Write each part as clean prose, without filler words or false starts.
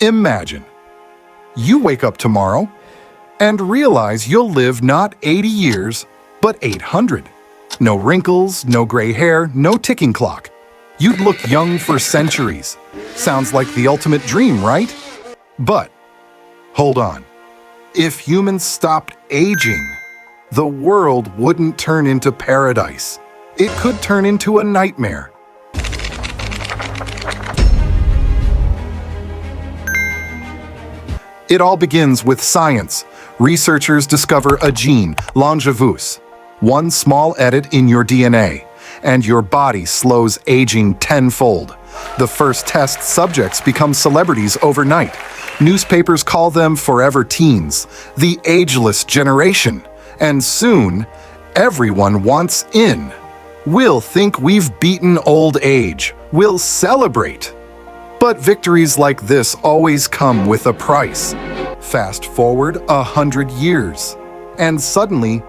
Imagine you wake up tomorrow and realize you'll live not 80 years, but 800. No wrinkles, no gray hair, no ticking clock. You'd look young for centuries. Sounds like the ultimate dream, right? But hold on. If humans stopped aging, the world wouldn't turn into paradise. It could turn into a nightmare. It all begins with science. Researchers discover a gene, longevus. One small edit in your DNA, and your body slows aging tenfold. The first test subjects become celebrities overnight. Newspapers call them forever teens, the ageless generation. And soon, everyone wants in. We'll think we've beaten old age. We'll celebrate. But victories like this always come with a price. Fast forward 100 years, and suddenly,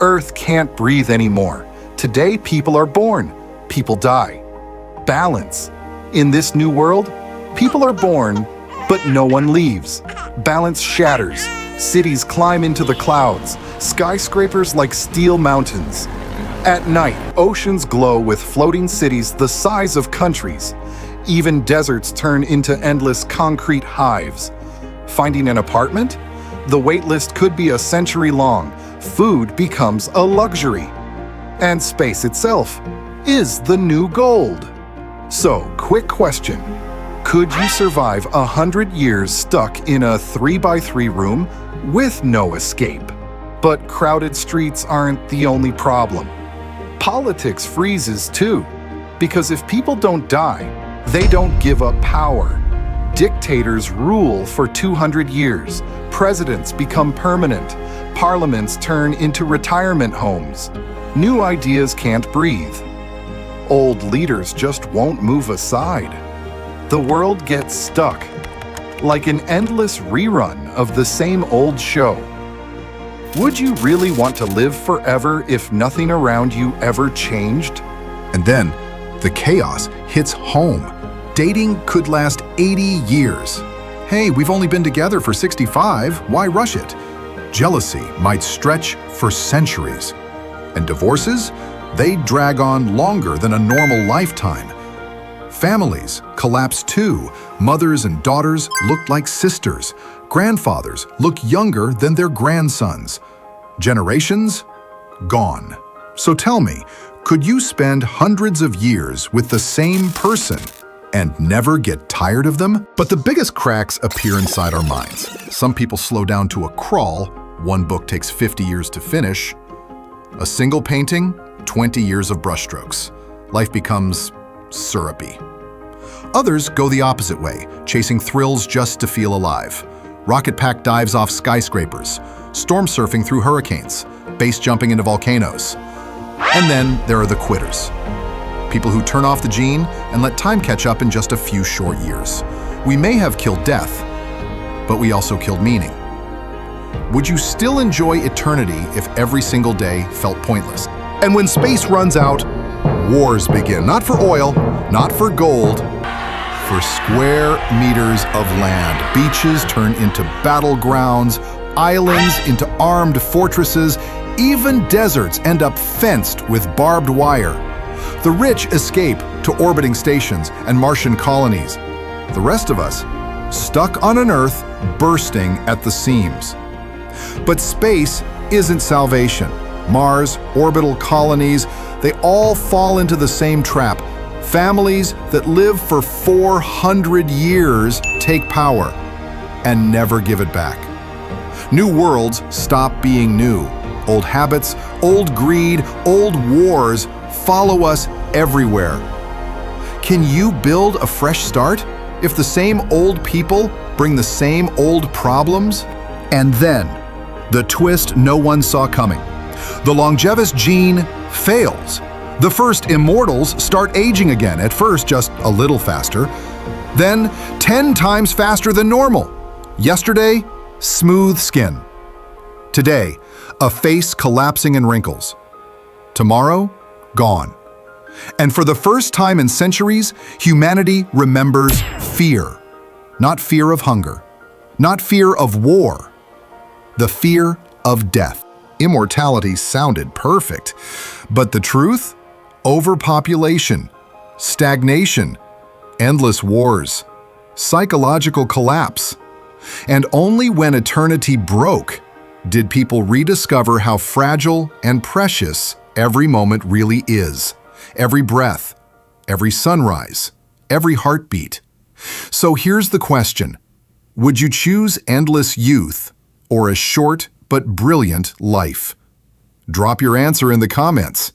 Earth can't breathe anymore. Today, people are born, people die. Balance. In this new world, people are born, but no one leaves. Balance shatters. Cities climb into the clouds, skyscrapers like steel mountains. At night, oceans glow with floating cities the size of countries. Even deserts turn into endless concrete hives. Finding an apartment? The wait list could be a century long. Food becomes a luxury. And space itself is the new gold. So, quick question. Could you survive 100 years stuck in a 3x3 room with no escape? But crowded streets aren't the only problem. Politics freezes too. Because if people don't die, they don't give up power. Dictators rule for 200 years. Presidents become permanent. Parliaments turn into retirement homes. New ideas can't breathe. Old leaders just won't move aside. The world gets stuck, like an endless rerun of the same old show. Would you really want to live forever if nothing around you ever changed? And then, the chaos hits home. Dating could last 80 years. Hey, we've only been together for 65, why rush it? Jealousy might stretch for centuries. And divorces? They drag on longer than a normal lifetime. Families collapse too. Mothers and daughters look like sisters. Grandfathers look younger than their grandsons. Generations? Gone. So tell me, could you spend hundreds of years with the same person and never get tired of them? But the biggest cracks appear inside our minds. Some people slow down to a crawl. One book takes 50 years to finish. A single painting, 20 years of brushstrokes. Life becomes syrupy. Others go the opposite way, chasing thrills just to feel alive. Rocket pack dives off skyscrapers, storm surfing through hurricanes, base jumping into volcanoes. And then there are the quitters. People who turn off the gene and let time catch up in just a few short years. We may have killed death, but we also killed meaning. Would you still enjoy eternity if every single day felt pointless? And when space runs out, wars begin. Not for oil, not for gold, for square meters of land. Beaches turn into battlegrounds, islands into armed fortresses, even deserts end up fenced with barbed wire. The rich escape to orbiting stations and Martian colonies. The rest of us, stuck on an Earth bursting at the seams. But space isn't salvation. Mars, orbital colonies, they all fall into the same trap. Families that live for 400 years take power and never give it back. New worlds stop being new. Old habits, old greed, old wars follow us everywhere. Can you build a fresh start if the same old people bring the same old problems? And then, the twist no one saw coming. The longevous gene fails. The first immortals start aging again, at first just a little faster, then 10 times faster than normal. Yesterday, smooth skin. Today, a face collapsing in wrinkles. Tomorrow, gone. And for the first time in centuries, humanity remembers fear. Not fear of hunger. Not fear of war. The fear of death. Immortality sounded perfect. But the truth? Overpopulation, stagnation, endless wars, psychological collapse. And only when eternity broke did people rediscover how fragile and precious every moment really is. Every breath, every sunrise, every heartbeat. So here's the question. Would you choose endless youth or a short but brilliant life? Drop your answer in the comments.